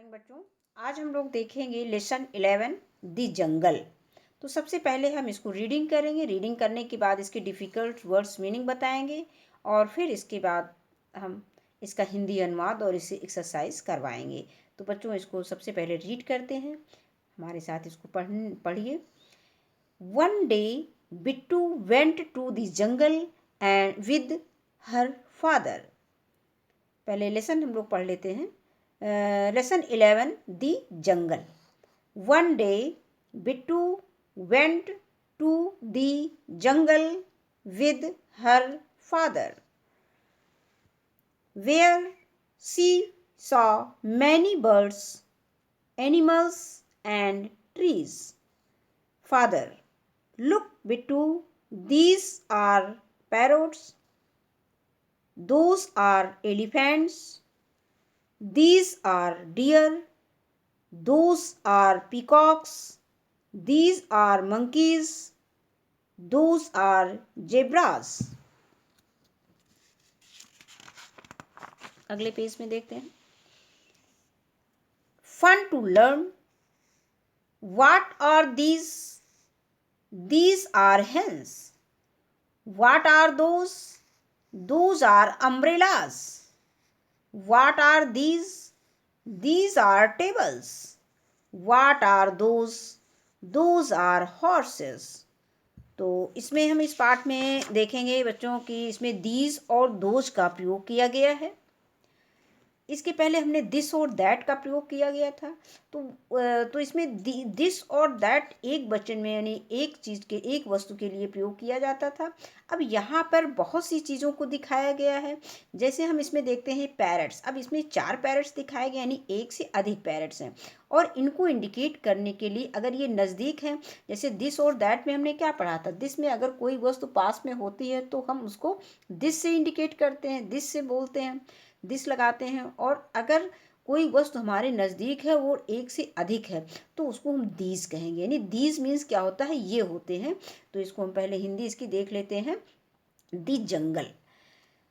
Morning बच्चों। आज हम लोग देखेंगे लेसन 11 दी जंगल। तो सबसे पहले हम इसको रीडिंग करेंगे। रीडिंग करने के बाद इसके डिफ़िकल्ट वर्ड्स मीनिंग बताएंगे और फिर इसके बाद हम इसका हिंदी अनुवाद और इसे एक्सरसाइज करवाएंगे। तो बच्चों इसको सबसे पहले रीड करते हैं, हमारे साथ इसको पढ़िए। One day Bittu went to the jungle and with her father. पहले लेसन हम लोग पढ़ लेते हैं। Lesson 11 the jungle. One day Bittu went to the jungle with her father, where she saw many birds, animals and trees. Father, look Bittu, these are parrots, those are elephants, these are deer, those are peacocks, these are monkeys, those are zebras। अगले page में देखते हैं। Fun to learn। What are these? These are hens। What are those? Those are umbrellas। What are these? These are tables। What are those? Those are horses। तो इसमें हम इस पाठ में देखेंगे बच्चों कि इसमें these और those का प्रयोग किया गया है। इसके पहले हमने दिस और दैट का प्रयोग किया गया था। तो इसमें दिस और दैट एक वचन में यानी एक चीज़ के, एक वस्तु के लिए प्रयोग किया जाता था। अब यहाँ पर बहुत सी चीज़ों को दिखाया गया है। जैसे हम इसमें देखते हैं पैरट्स। अब इसमें 4 पैरट्स दिखाए गए यानी एक से अधिक पैरट्स हैं और इनको इंडिकेट करने के लिए अगर ये नज़दीक हैं, जैसे दिस और दैट में हमने क्या पढ़ा था, दिस में अगर कोई वस्तु पास में होती है तो हम उसको दिस से इंडिकेट करते हैं, दिस से बोलते हैं, दिस लगाते हैं। और अगर कोई वस्तु हमारे नज़दीक है वो एक से अधिक है तो उसको हम दीज कहेंगे, यानी दीज मीन्स क्या होता है, ये होते हैं। तो इसको हम पहले हिंदी इसकी देख लेते हैं। दी jungle.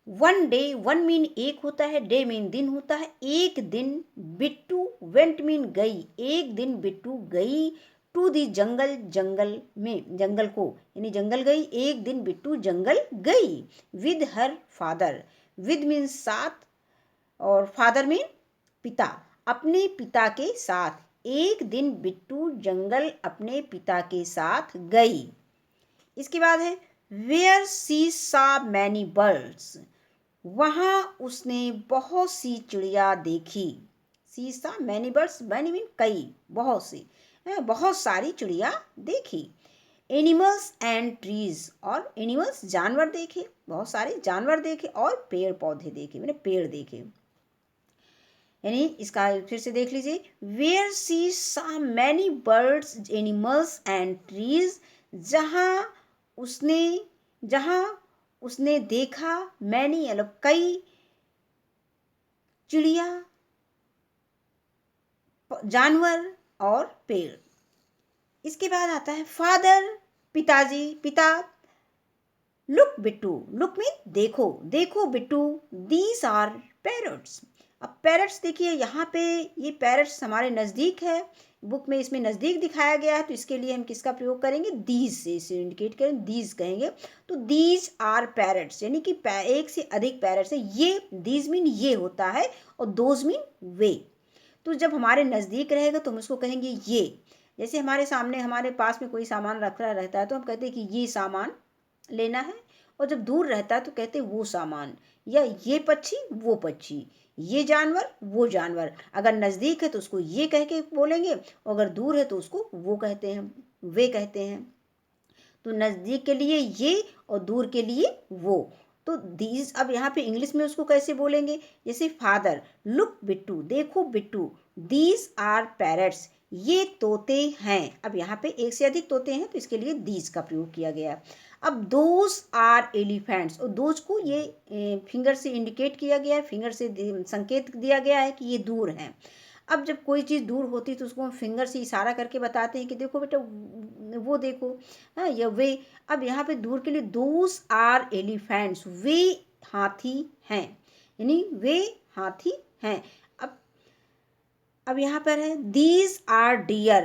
One day, one mean एक होता है, डे मीन दिन होता है, एक दिन। बिट्टू, वेंट मीन गई, एक दिन बिट्टू गई। टू दी जंगल, जंगल में, जंगल को यानी जंगल गई, एक दिन बिट्टू जंगल गई। With her father, with mean साथ और फादर मीन पिता, अपने पिता के साथ। एक दिन बिट्टू जंगल अपने पिता के साथ गई। इसके बाद है वेयर सी सा मैनी बर्ड्स, वहाँ उसने बहुत सी चिड़िया देखी। सी सा मैनी बर्ड्स, मैनी मीन कई, बहुत सी, बहुत सारी चिड़िया देखी। एनिमल्स एंड ट्रीज, और एनिमल्स जानवर देखे, बहुत सारे जानवर देखे, और पेड़ पौधे देखे, मैंने पेड़ देखे। यानी इसका फिर से देख लीजिए। वेयर सी सा many birds, animals and trees, जहाँ उसने देखा, मैनी मतलब कई, चिड़िया, जानवर और पेड़। इसके बाद आता है फादर, पिताजी, पिता। लुक बिट्टू, लुक मीन देखो, देखो बिट्टू। These are parrots. अब पैरट्स देखिए यहाँ पे, ये पैरट्स हमारे नज़दीक है, बुक में इसमें नज़दीक दिखाया गया है, तो इसके लिए हम किसका प्रयोग करेंगे, दीज से इसे इंडिकेट करें, दीज कहेंगे। तो दीज आर पैरट्स यानी कि एक से अधिक पैरट्स है। ये दीज मीन ये होता है और दोज मीन वे। तो जब हमारे नज़दीक रहेगा तो हम उसको कहेंगे ये। जैसे हमारे सामने, हमारे पास में कोई सामान रखा रहता है तो हम कहते हैं कि ये सामान लेना है, और जब दूर रहता है तो कहते हैं वो सामान, या ये पक्षी वो पक्षी, ये जानवर वो जानवर। अगर नज़दीक है तो उसको ये कह के बोलेंगे, और अगर दूर है तो उसको वो कहते हैं, वे कहते हैं। तो नज़दीक के लिए ये और दूर के लिए वो। तो दीज, अब यहाँ पे इंग्लिश में उसको कैसे बोलेंगे, जैसे फादर, लुक बिट्टू, देखो बिट्टू। दीज आर पैरट्स, ये तोते हैं। अब यहाँ पे एक से अधिक तोते हैं तो इसके लिए दीज का प्रयोग किया गया। अब दोज आर एलिफेंट्स, और दोज को ये फिंगर से इंडिकेट किया गया है, फिंगर से संकेत दिया गया है कि ये दूर हैं। अब जब कोई चीज़ दूर होती है तो उसको हम फिंगर से इशारा करके बताते हैं कि देखो बेटा वो देखो, हाँ, या वे। अब यहाँ पे दूर के लिए दोज आर एलिफेंट्स, वे हाथी हैं, यानी वे हाथी हैं। अब अब यहाँ पर है दीज आर डियर,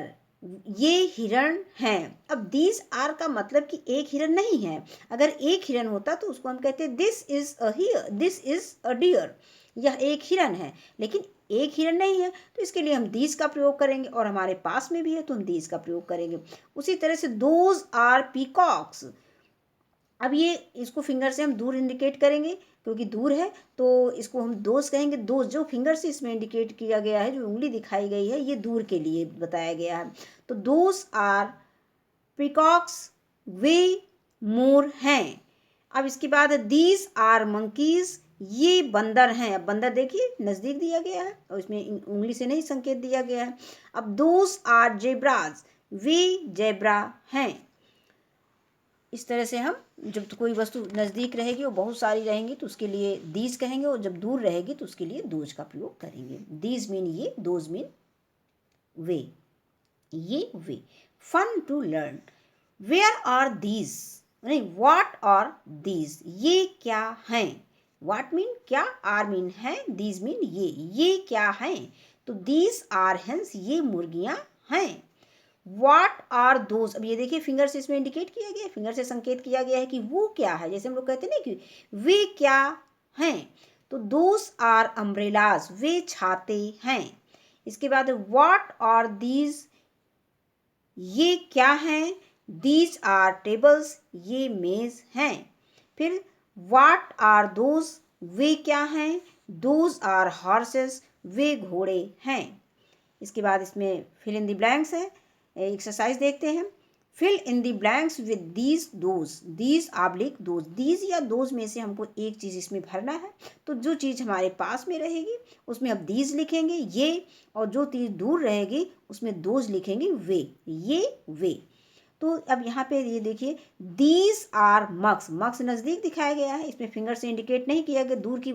ये हिरण हैं। अब दीज आर का मतलब कि एक हिरण नहीं है। अगर एक हिरण होता तो उसको हम कहते this is a here, this is a deer, यह एक हिरण है। लेकिन एक हिरण नहीं है तो इसके लिए हम दीज का प्रयोग करेंगे, और हमारे पास में भी है तो हम दीज का प्रयोग करेंगे। उसी तरह से दोज आर पीकॉक्स। अब ये इसको फिंगर से हम दूर इंडिकेट करेंगे, क्योंकि दूर है तो इसको हम दोज कहेंगे। दोज जो फिंगर से इसमें इंडिकेट किया गया है, जो उंगली दिखाई गई है, ये दूर के लिए बताया गया है। तो दोज आर पीकॉक्स, वे मोर हैं। अब इसके बाद दीज आर मंकीज, ये बंदर हैं। अब बंदर देखिए नज़दीक दिया गया है और इसमें उंगली से नहीं संकेत दिया गया है। अब दोज आर जेब्राज, वे जेब्रा हैं। इस तरह से हम जब तो कोई वस्तु नज़दीक रहेगी और बहुत सारी रहेंगी तो उसके लिए दीज कहेंगे, और जब दूर रहेगी तो उसके लिए दोज का प्रयोग करेंगे। दीज मीन ये, दोज मीन वे, ये वे। Fun to learn, where are these, नहीं व्हाट आर दीज, ये क्या हैं। व्हाट मीन क्या, आर मीन है, दीज मीन ये क्या हैं। तो दीज आर हेंस, ये मुर्गियां हैं। व्हाट आर दोज, अब ये देखिए फिंगर से इसमें इंडिकेट किया गया है, फिंगर से संकेत किया गया है कि वो क्या है। जैसे हम लोग कहते हैं ना कि वे क्या हैं, तो दोज आर अम्ब्रेलाज, वे छाते हैं। इसके बाद व्हाट आर दीज, ये क्या हैं। दीज आर टेबल्स, ये मेज हैं। फिर व्हाट आर दोज, वे क्या हैं। दोज आर हॉर्सेस, वे घोड़े हैं। इसके बाद इसमें फिल इन द ब्लैंक्स है, एक्सरसाइज देखते हैं। Fill in the blanks with these those, these oblique those, these या दोज में से हमको एक चीज़ इसमें भरना है। तो जो चीज़ हमारे पास में रहेगी उसमें हम दीज लिखेंगे ये, और जो चीज़ दूर रहेगी उसमें दोज लिखेंगे वे, ये वे। तो अब यहाँ पे ये देखिए दीज आर मग्स, मग्स नज़दीक दिखाया गया है, इसमें फिंगर से इंडिकेट नहीं किया गया, दूर की